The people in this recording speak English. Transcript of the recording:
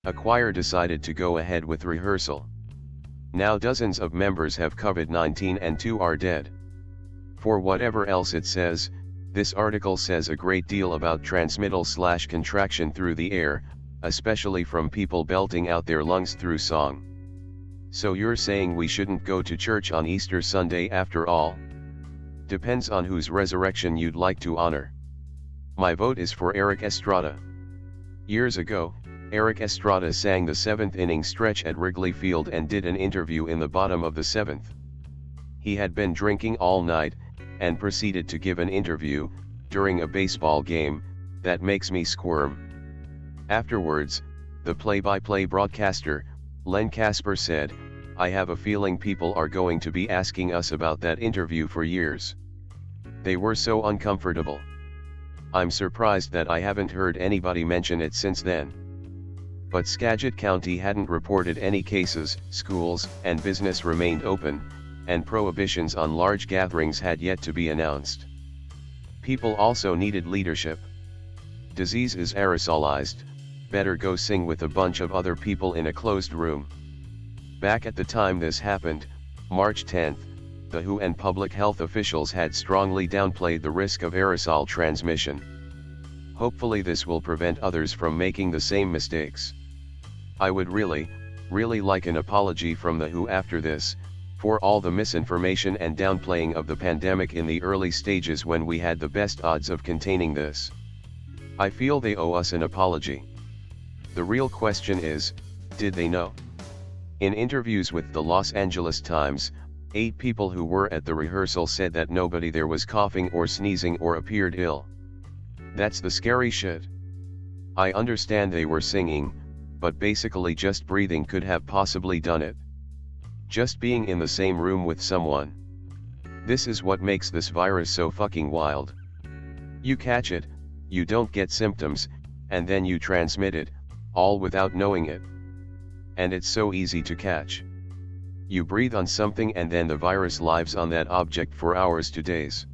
A choir decided to go ahead with rehearsal. Now dozens of members have COVID-19 and 2 are dead. For whatever else it says, this article says a great deal about transmittal/contraction through the air, especially from people belting out their lungs through song. So you're saying we shouldn't go to church on Easter Sunday after all? Depends on whose resurrection you'd like to honor. My vote is for Erik Estrada. Years ago, Erik Estrada sang the 7th inning stretch at Wrigley Field and did an interview in the bottom of the 7th. He had been drinking all night, and proceeded to give an interview, during a baseball game, that makes me squirm. Afterwards, the play-by-play broadcaster, Len Kasper said, "I have a feeling people are going to be asking us about that interview for years. They were so uncomfortable. I'm surprised that I haven't heard anybody mention it since then." But Skagit County hadn't reported any cases, schools and business remained open, and prohibitions on large gatherings had yet to be announced. People also needed leadership. Disease is aerosolized, better go sing with a bunch of other people in a closed room. Back at the time this happened, March 10, the WHO and public health officials had strongly downplayed the risk of aerosol transmission. Hopefully this will prevent others from making the same mistakes. I would really like an apology from the WHO after this, for all the misinformation and downplaying of the pandemic in the early stages when we had the best odds of containing this. I feel they owe us an apology. The real question is, did they know? In interviews with the Los Angeles Times, 8 people who were at the rehearsal said that nobody there was coughing or sneezing or appeared ill. That's the scary shit. I understand they were singing, but basically just breathing could have possibly done it. Just being in the same room with someone. This is what makes this virus so fucking wild. You catch it, you don't get symptoms, and then you transmit it, all without knowing it. And it's so easy to catch. You breathe on something and then the virus lives on that object for hours to days.